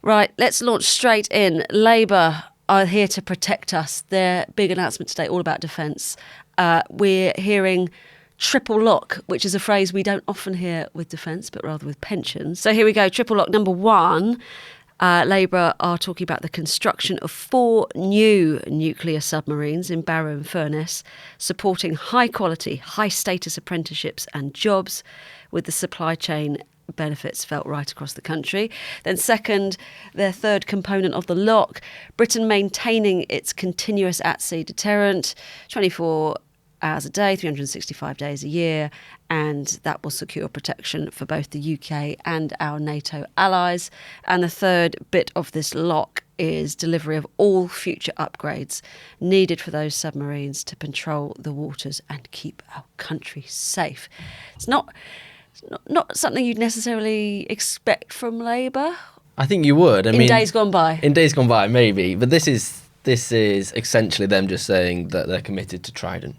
Right, let's launch straight in. Labour are here to protect us. Their big announcement today, all about defence. We're hearing triple lock, which is a phrase we don't often hear with defence, but rather with pensions. So here we go. Triple lock number one. Labour are talking about the construction of 4 new nuclear submarines in Barrow and Furness, supporting high-quality, high-status apprenticeships and jobs, with the supply chain benefits felt right across the country. Then second, their third component of the lock, Britain maintaining its continuous at-sea deterrent, 24 hours a day, 365 days a year, and that will secure protection for both the UK and our NATO allies. And the third bit of this lock is delivery of all future upgrades needed for those submarines to patrol the waters and keep our country safe. It's not something you'd necessarily expect from Labour. I think you would. In days gone by. In days gone by, maybe. But this is essentially them just saying that they're committed to Trident.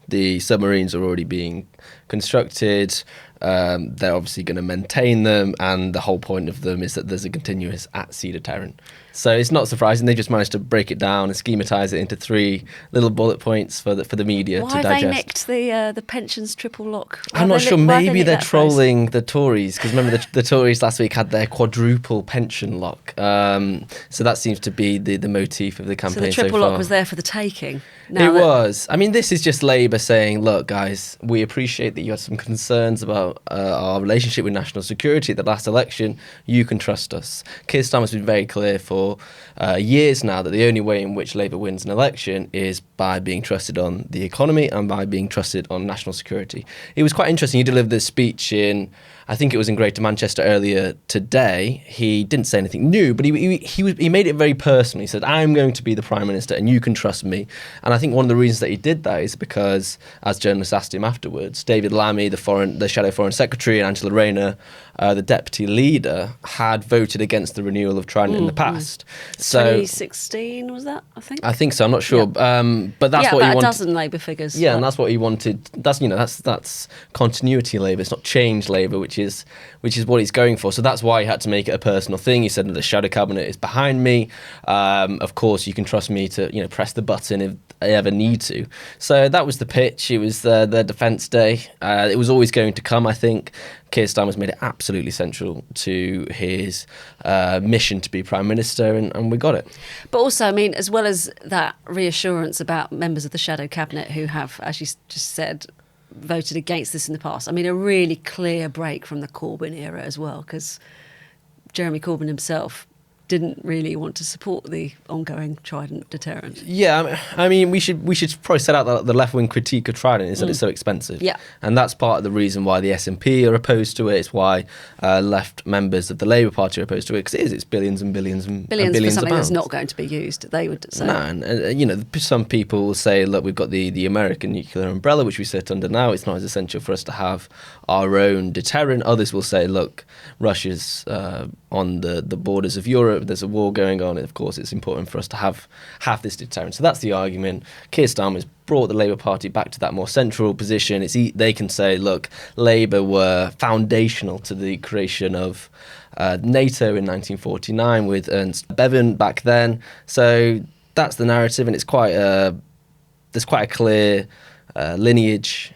The submarines are already being constructed. They're obviously going to maintain them, and the whole point of them is that there's a continuous at-sea deterrent. So it's not surprising they just managed to break it down and schematise it into 3 little bullet points for the media to digest. Why have they nicked the pensions triple lock? I'm not sure. Maybe they're trolling the Tories, because remember the Tories last week had their quadruple pension lock. So that seems to be the motif of the campaign so far. So the triple lock was there for the taking. It was. I mean, this is just Labour saying, look, guys, we appreciate that you had some concerns about our relationship with national security at the last election. You can trust us. Keir Starmer's been very clear for years now that the only way in which Labour wins an election is by being trusted on the economy and by being trusted on national security. It was quite interesting. He delivered this speech I think it was in Greater Manchester earlier today. He didn't say anything new, but he made it very personal. He said, I'm going to be the Prime Minister and you can trust me. And I think one of the reasons that he did that is because, as journalists asked him afterwards, David Lammy, the Shadow Foreign Secretary, and Angela Rayner, the Deputy Leader, had voted against the renewal of Trident in the past. So 2016 was that, I think? I think so, I'm not sure. Yep. But that's what he wanted. A dozen Labour figures. Yeah, and that's what he wanted. That's continuity Labour. It's not change Labour, which is what he's going for. So that's why he had to make it a personal thing. He said that the Shadow Cabinet is behind me. Of course, you can trust me to press the button if I ever need to. So that was the pitch. It was the defence day. It was always going to come, I think. Keir Starmer's made it absolutely central to his mission to be Prime Minister, and we got it. But also, I mean, as well as that reassurance about members of the Shadow Cabinet who have, as you just said, voted against this in the past, I mean, a really clear break from the Corbyn era as well, because Jeremy Corbyn himself didn't really want to support the ongoing Trident deterrent. Yeah, I mean, we should probably set out the left-wing critique of Trident is that it's so expensive. Yeah. And that's part of the reason why the SNP are opposed to it. It's why left members of the Labour Party are opposed to it, because it's billions and billions and billions for of something pounds. that's not going to be used, they would say. No, and some people will say, look, we've got the American nuclear umbrella, which we sit under now. It's not as essential for us to have our own deterrent. Others will say, look, Russia's on the borders of Europe. There's a war going on, and of course it's important for us to have this deterrent. So that's the argument. Keir Starmer's brought the Labour Party back to that more central position. They can say, look, Labour were foundational to the creation of NATO in 1949 with Ernst Bevin back then. So that's the narrative, and there's quite a clear lineage,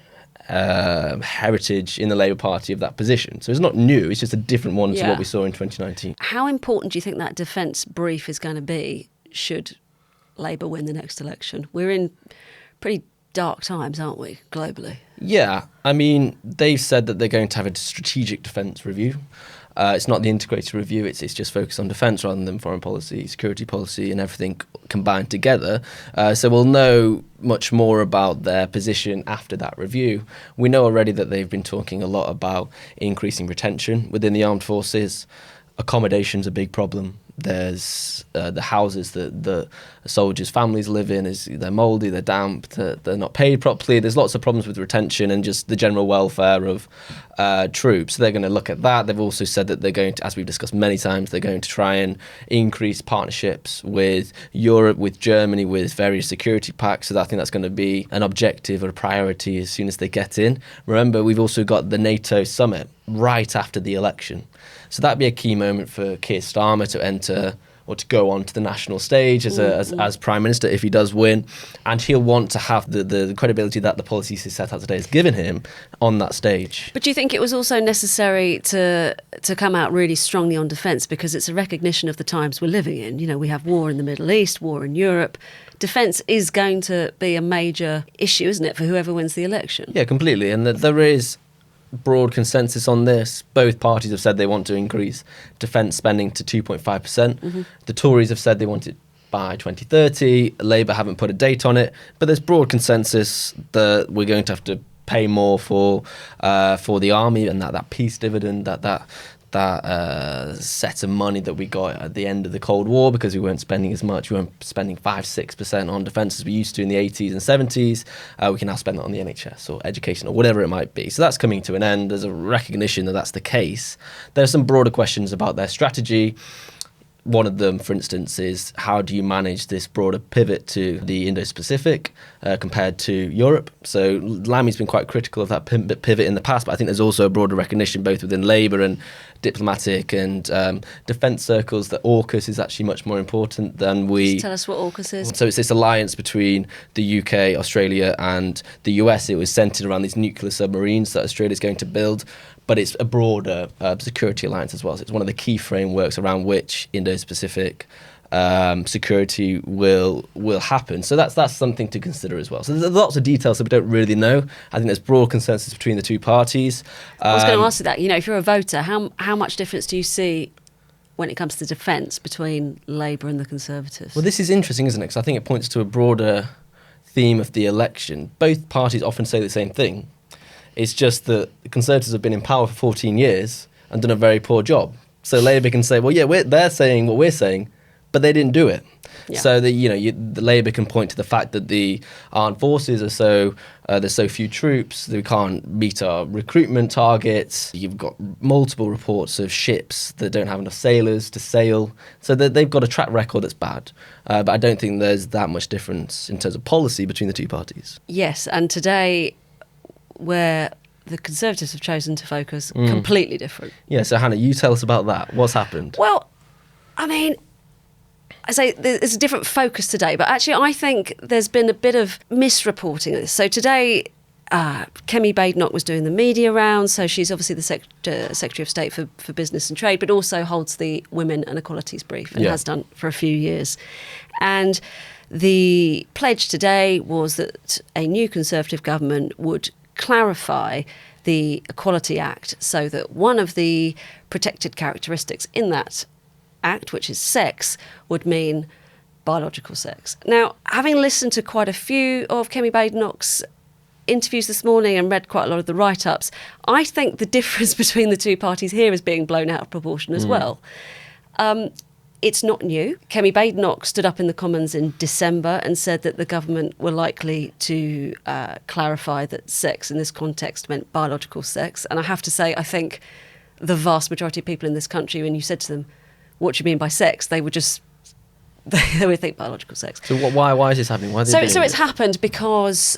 heritage in the Labour Party of that position. So it's not new, it's just a different one to what we saw in 2019. How important do you think that defence brief is going to be should Labour win the next election? We're in pretty dark times, aren't we, globally? Yeah, I mean, they've said that they're going to have a strategic defence review. It's not the integrated review, it's just focused on defence rather than foreign policy, security policy and everything combined together. So we'll know much more about their position after that review. We know already that they've been talking a lot about increasing retention within the armed forces. Accommodation's a big problem. There's the houses that the soldiers' families live in, they're mouldy, they're damp, they're not paid properly. There's lots of problems with retention and just the general welfare of troops. So they're going to look at that. They've also said that they're going to, as we've discussed many times, they're going to try and increase partnerships with Europe, with Germany, with various security pacts. So I think that's going to be an objective or a priority as soon as they get in. Remember, we've also got the NATO summit right after the election. So that'd be a key moment for Keir Starmer to enter or to go on to the national stage as Prime Minister if he does win. And he'll want to have the credibility that the policies he set out today has given him on that stage. But do you think it was also necessary to come out really strongly on defence, because it's a recognition of the times we're living in? You know, we have war in the Middle East, war in Europe. Defence is going to be a major issue, isn't it, for whoever wins the election? Yeah, completely. And there is broad consensus on this. Both parties have said they want to increase defence spending to 2.5%. The Tories have said they want it by 2030. Labour haven't put a date on it, but there's broad consensus that we're going to have to pay more for the army, and that peace dividend, that set of money that we got at the end of the Cold War, because we weren't spending as much. We weren't spending 5-6% on defence as we used to in the 80s and 70s. We can now spend that on the NHS or education or whatever it might be. So that's coming to an end. There's a recognition that that's the case. There are some broader questions about their strategy. One of them, for instance, is how do you manage this broader pivot to the Indo-Pacific compared to Europe? So Lammy's been quite critical of that pivot in the past, but I think there's also a broader recognition both within Labour and diplomatic and defence circles that AUKUS is actually much more important than we... Just tell us what AUKUS is. So it's this alliance between the UK, Australia and the US. It was centred around these nuclear submarines that Australia's going to build, but it's a broader security alliance as well. So it's one of the key frameworks around which Indo-Pacific security will happen. So that's something to consider as well. So there's lots of details that we don't really know. I think there's broad consensus between the two parties. I was going to ask you that. You know, if you're a voter, how much difference do you see when it comes to defence between Labour and the Conservatives? Well, this is interesting, isn't it? Because I think it points to a broader theme of the election. Both parties often say the same thing. It's just that the Conservatives have been in power for 14 years and done a very poor job. So Labour can say, well, yeah, they're saying what we're saying, but they didn't do it. Yeah. So the Labour can point to the fact that the armed forces are there's so few troops that we can't meet our recruitment targets. You've got multiple reports of ships that don't have enough sailors to sail. So they've got a track record that's bad. But I don't think there's that much difference in terms of policy between the two parties. Yes, and today, where the Conservatives have chosen to focus completely different. Yeah, so Hannah, you tell us about that. What's happened? Well, I mean, I say there's a different focus today, but actually I think there's been a bit of misreporting of this. So today, Kemi Badenoch was doing the media rounds, so she's obviously the Secretary of State for Business and Trade, but also holds the Women and Equalities Brief and has done for a few years. And the pledge today was that a new Conservative government would clarify the Equality Act so that one of the protected characteristics in that act, which is sex, would mean biological sex. Now, having listened to quite a few of Kemi Badenoch's interviews this morning and read quite a lot of the write-ups, I think the difference between the two parties here is being blown out of proportion as well. It's not new. Kemi Badenoch stood up in the Commons in December and said that the government were likely to clarify that sex in this context meant biological sex. And I have to say, I think the vast majority of people in this country, when you said to them, what do you mean by sex? They would just, they would think biological sex. So why is this happening? Why so it's happened because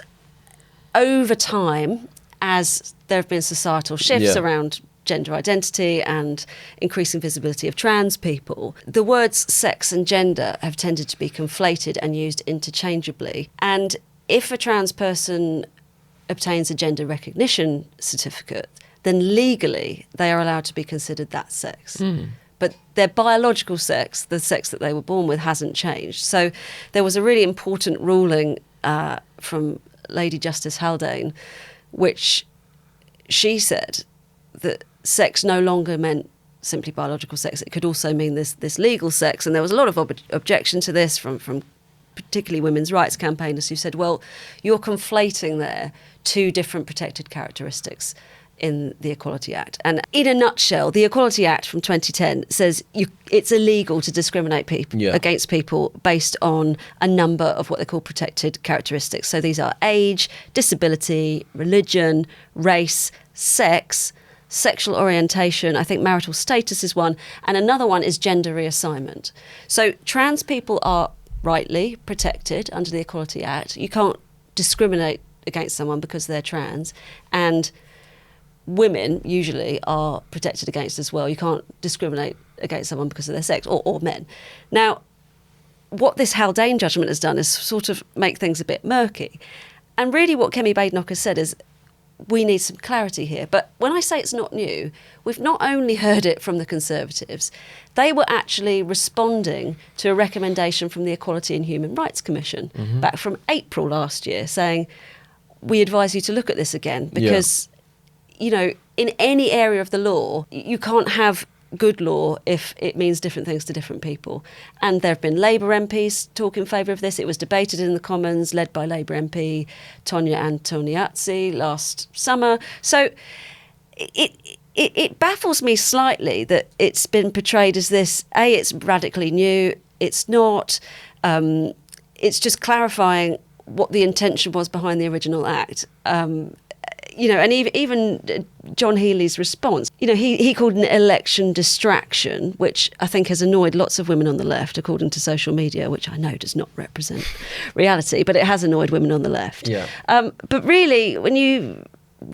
over time, as there have been societal shifts around gender identity and increasing visibility of trans people, the words sex and gender have tended to be conflated and used interchangeably. And if a trans person obtains a gender recognition certificate, then legally they are allowed to be considered that sex. But their biological sex, the sex that they were born with, hasn't changed. So there was a really important ruling from Lady Justice Haldane, which she said that sex no longer meant simply biological sex. It could also mean this legal sex. And there was a lot of objection to this from particularly women's rights campaigners who said, well, you're conflating there two different protected characteristics in the Equality Act. And in a nutshell, the Equality Act from 2010 says it's illegal to discriminate against people based on a number of what they call protected characteristics. So these are age, disability, religion, race, sex, sexual orientation, I think marital status is one, and another one is gender reassignment. So trans people are rightly protected under the Equality Act. You can't discriminate against someone because they're trans. And women usually are protected against as well. You can't discriminate against someone because of their sex, or men. Now, what this Haldane judgment has done is sort of make things a bit murky. And really what Kemi Badenoch has said is, we need some clarity here. But when I say it's not new, we've not only heard it from the Conservatives, they were actually responding to a recommendation from the Equality and Human Rights Commission back from April last year, saying, we advise you to look at this again because, you know, in any area of the law, you can't have good law if it means different things to different people. And there have been Labour MPs talk in favour of this. It was debated in the Commons, led by Labour MP Tonia Antoniazzi last summer. So it baffles me slightly that it's been portrayed as this, it's radically new. It's not. It's just clarifying what the intention was behind the original act. You know, and even John Healey's response, you know, he called an election distraction, which I think has annoyed lots of women on the left, according to social media, which I know does not represent reality, but it has annoyed women on the left. Yeah. But really, when you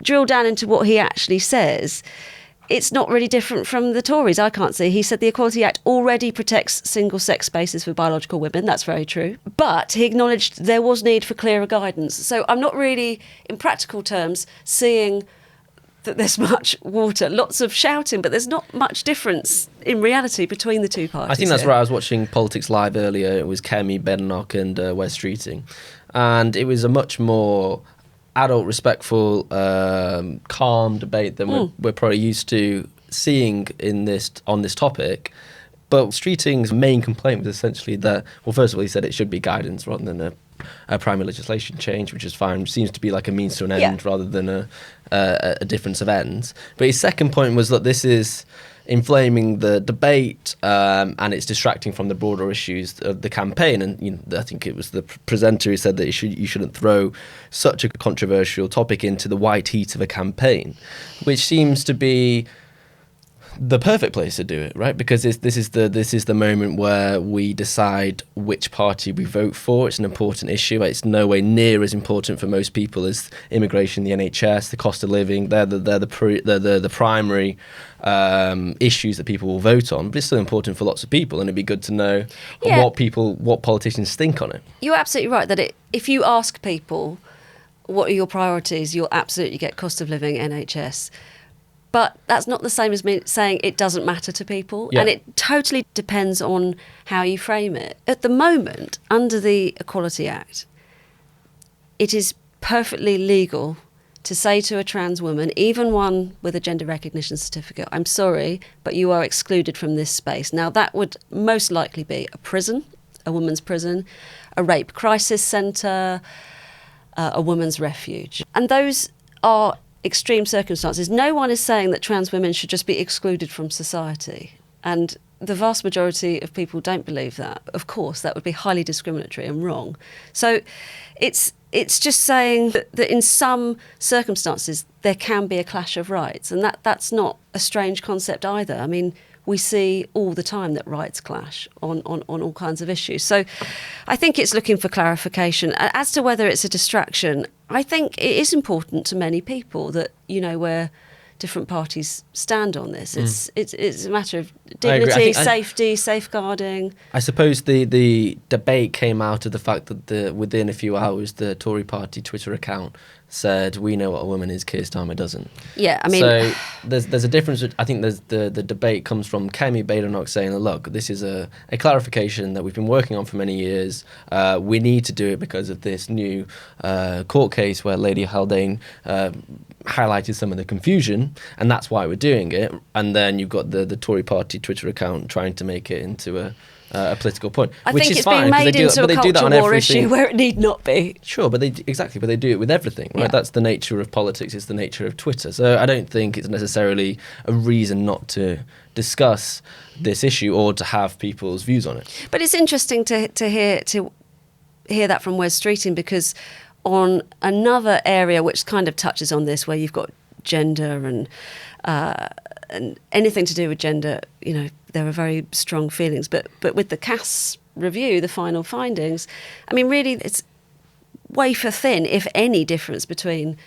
drill down into what he actually says, it's not really different from the Tories, I can't see. He said the Equality Act already protects single-sex spaces for biological women. That's very true. But he acknowledged there was need for clearer guidance. So I'm not really, in practical terms, seeing that there's much water, lots of shouting, but there's not much difference in reality between the two parties. I think that's here. right. I was watching Politics Live earlier. It was Kemi Badenoch and Wes Streeting. And it was a much more adult, respectful, calm debate than we're probably used to seeing on this topic. But Streeting's main complaint was essentially that, well, first of all, he said it should be guidance rather than a primary legislation change, which is fine. It seems to be like a means to an end rather than a difference of ends. But his second point was that this is inflaming the debate and it's distracting from the broader issues of the campaign. And you know, I think it was the presenter who said that you shouldn't throw such a controversial topic into the white heat of a campaign, which seems to be the perfect place to do it, right? Because this is the moment where we decide which party we vote for. It's an important issue. It's no way near as important for most people as immigration, the NHS, the cost of living. They're the primary issues that people will vote on. But it's still important for lots of people, and it'd be good to know what politicians think on it. You're absolutely right that if you ask people what are your priorities, you'll absolutely get cost of living, NHS. But that's not the same as me saying it doesn't matter to people. Yeah. And it totally depends on how you frame it. At the moment, under the Equality Act, it is perfectly legal to say to a trans woman, even one with a gender recognition certificate, I'm sorry, but you are excluded from this space. Now, that would most likely be a prison, a woman's prison, a rape crisis centre, a woman's refuge. And those are extreme circumstances. No one is saying that trans women should just be excluded from society. And the vast majority of people don't believe that. Of course, that would be highly discriminatory and wrong. So it's just saying that in some circumstances there can be a clash of rights. And that's not a strange concept either. I mean, we see all the time that rights clash on all kinds of issues. So I think it's looking for clarification. As to whether it's a distraction, I think it is important to many people that, you know, where different parties stand on this. It's a matter of dignity, safety, safeguarding. I suppose the debate came out of the fact that within a few hours the Tory party Twitter account said, we know what a woman is, Keir Starmer doesn't. Yeah, I mean... So there's a difference. I think there's the debate comes from Kemi Badenoch saying, look, this is a clarification that we've been working on for many years. We need to do it because of this new court case where Lady Haldane highlighted some of the confusion, and that's why we're doing it. And then you've got the Tory party Twitter account trying to make it into a political point, I which think is it's fine, being made into a culture war issue where it need not be. Sure, but they do it with everything, right? Yeah. That's the nature of politics. It's the nature of Twitter. So I don't think it's necessarily a reason not to discuss this issue or to have people's views on it. But it's interesting to hear that from Wes Streeting, because on another area which kind of touches on this, where you've got gender and anything to do with gender, you know, there are very strong feelings. But with the Cass review, the final findings, I mean, really, it's wafer thin, if any, difference between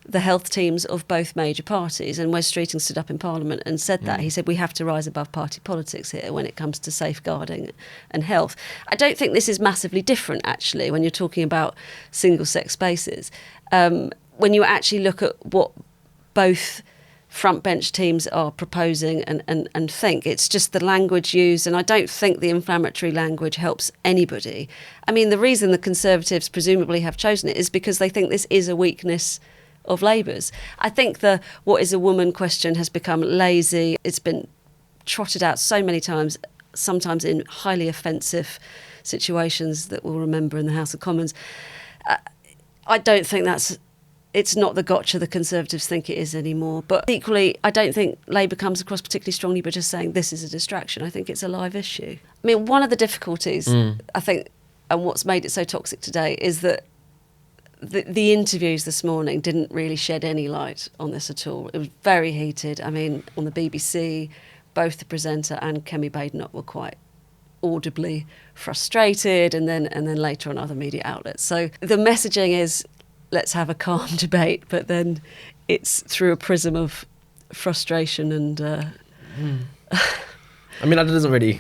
the health teams of both major parties. And Wes Streeting stood up in Parliament and said that. He said we have to rise above party politics here when it comes to safeguarding and health. I don't think this is massively different, actually, when you're talking about single-sex spaces. When you actually look at what both front bench teams are proposing and think, it's just the language used, and I don't think the inflammatory language helps anybody. I mean, the reason the Conservatives presumably have chosen it is because they think this is a weakness of Labour's. I think the what is a woman question has become lazy. It's been trotted out so many times, sometimes in highly offensive situations that we'll remember in the House of Commons. I don't think it's not the gotcha the Conservatives think it is anymore. But equally, I don't think Labour comes across particularly strongly by just saying this is a distraction. I think it's a live issue. I mean, one of the difficulties, I think, and what's made it so toxic today is that the interviews this morning didn't really shed any light on this at all. It was very heated. I mean, on the BBC, both the presenter and Kemi Badenoch were quite audibly frustrated, and then later on other media outlets. So the messaging is, let's have a calm debate, but then it's through a prism of frustration and... I mean, that doesn't really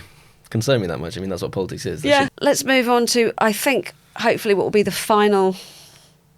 concern me that much. I mean, that's what politics is. Yeah, let's move on to, I think, hopefully what will be the final,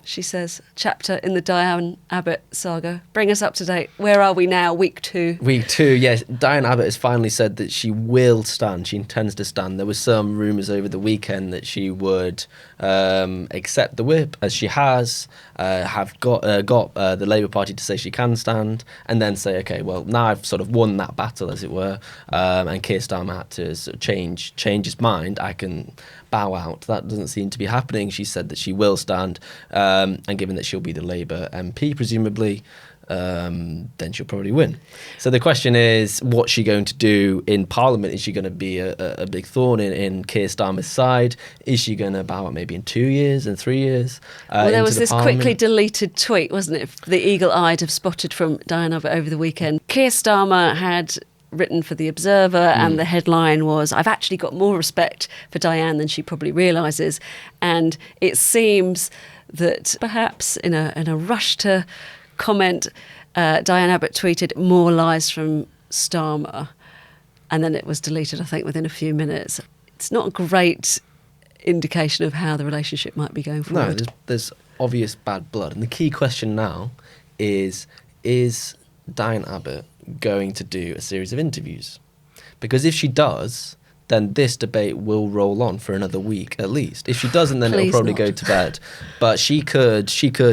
she says, chapter in the Diane Abbott saga. Bring us up to date. Where are we now? Week 2? Week 2, yes. Diane Abbott has finally said that she will stand. She intends to stand. There was some rumours over the weekend that she would accept the whip, as she has, have got the Labour Party to say she can stand, and then say, OK, well, now I've sort of won that battle, as it were, and Keir Starmer had to sort of change his mind, I can bow out. That doesn't seem to be happening. She said that she will stand, and given that she'll be the Labour MP, presumably, then she'll probably win. So the question is, what's she going to do in Parliament? Is she going to be a big thorn in Keir Starmer's side? Is she going to bow out maybe in 2 years, in 3 years? Well, there was this quickly deleted tweet, wasn't it? The eagle-eyed have spotted from Diane Abbott over the weekend. Keir Starmer had written for The Observer, and the headline was, I've actually got more respect for Diane than she probably realises. And it seems that perhaps in a rush to comment, Diane Abbott tweeted more lies from Starmer, and then it was deleted, I think, within a few minutes. It's not a great indication of how the relationship might be going forward. No, there's obvious bad blood. And the key question now is Diane Abbott going to do a series of interviews? Because if she does, then this debate will roll on for another week at least. If she doesn't, then it'll probably go to bed. But she could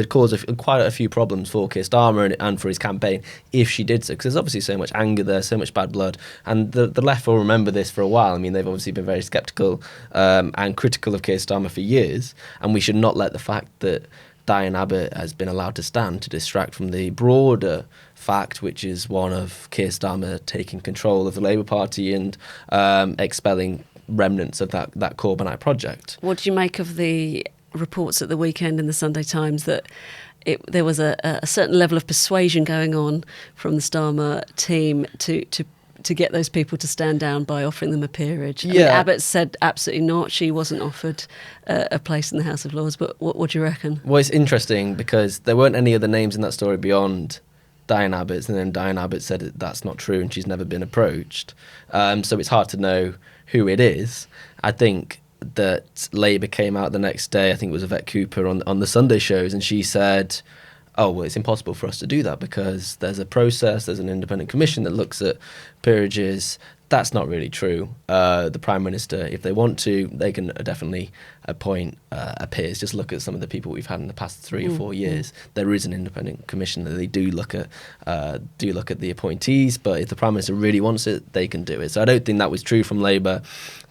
cause quite a few problems for Keir Starmer and for his campaign if she did so, because there's obviously so much anger there, so much bad blood, and the left will remember this for a while. I mean, they've obviously been very sceptical and critical of Keir Starmer for years, and we should not let the fact that Diane Abbott has been allowed to stand to distract from the broader fact, which is one of Keir Starmer taking control of the Labour Party and expelling remnants of that Corbynite project. What do you make of the reports at the weekend in the Sunday Times that there was a certain level of persuasion going on from the Starmer team to get those people to stand down by offering them a peerage? I mean, Abbott said absolutely not. She wasn't offered a place in the House of Lords. But what do you reckon? Well, it's interesting because there weren't any other names in that story beyond Diane Abbott's, and then Diane Abbott said that that's not true and she's never been approached. So it's hard to know who it is. I think that Labour came out the next day, I think it was Yvette Cooper on the Sunday shows, and she said, oh, well, it's impossible for us to do that because there's a process, there's an independent commission that looks at peerages. That's not really true. The Prime Minister, if they want to, they can definitely appoint a peers. Just look at some of the people we've had in the past 3 or 4 years. There is an independent commission that they do look at the appointees, but if the Prime Minister really wants it, they can do it. So I don't think that was true from Labour.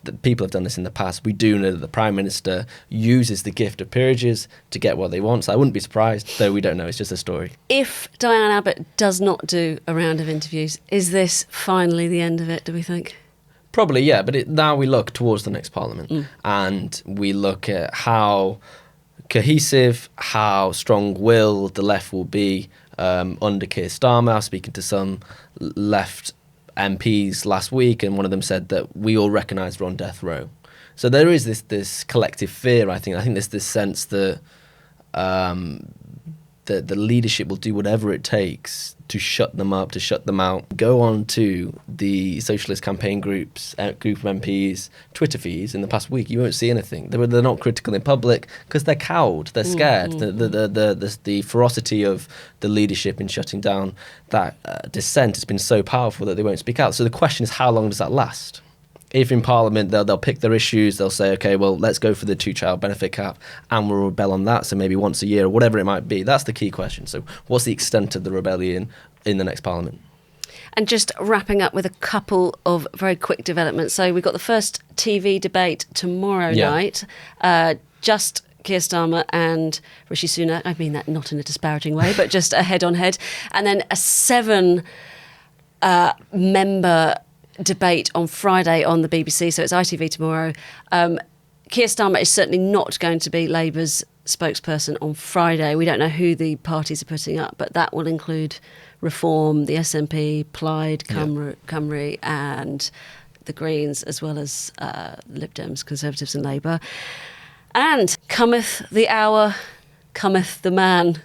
That people have done this in the past. We do know that the Prime Minister uses the gift of peerages to get what they want. So I wouldn't be surprised, though we don't know. It's just a story. If Diane Abbott does not do a round of interviews, is this finally the end of it, do we think? Probably, yeah. But now we look towards the next Parliament and we look at how cohesive, how strong-willed the left will be under Keir Starmer. I was speaking to some left MPs last week, and one of them said that we all recognise we're on death row. So there is this collective fear, I think. I think there's this sense that the leadership will do whatever it takes to shut them up, to shut them out. Go on to the Socialist campaign group of MPs' Twitter feeds in the past week. You won't see anything. They're not critical in public because they're cowed. They're scared. The ferocity of the leadership in shutting down that dissent has been so powerful that they won't speak out. So the question is, how long does that last? If in Parliament they'll pick their issues, they'll say, okay, well, let's go for the 2-child benefit cap and we'll rebel on that, so maybe once a year or whatever it might be. That's the key question. So what's the extent of the rebellion in the next Parliament? And just wrapping up with a couple of very quick developments. So we've got the first TV debate tomorrow night. Just Keir Starmer and Rishi Sunak. I mean that not in a disparaging way, but just a head-on-head. And then a 7-member debate on Friday on the BBC, so it's ITV tomorrow. Keir Starmer is certainly not going to be Labour's spokesperson on Friday. We don't know who the parties are putting up, but that will include Reform, the SNP, Plaid Cymru and the Greens, as well as Lib Dems, Conservatives and Labour. And cometh the hour, cometh the man.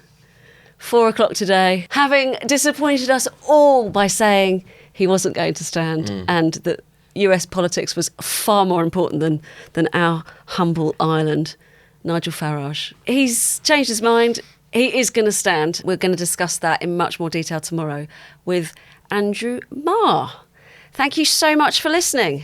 4:00 today, having disappointed us all by saying he wasn't going to stand and that US politics was far more important than our humble island. Nigel Farage. He's changed his mind. He is going to stand. We're going to discuss that in much more detail tomorrow with Andrew Marr. Thank you so much for listening.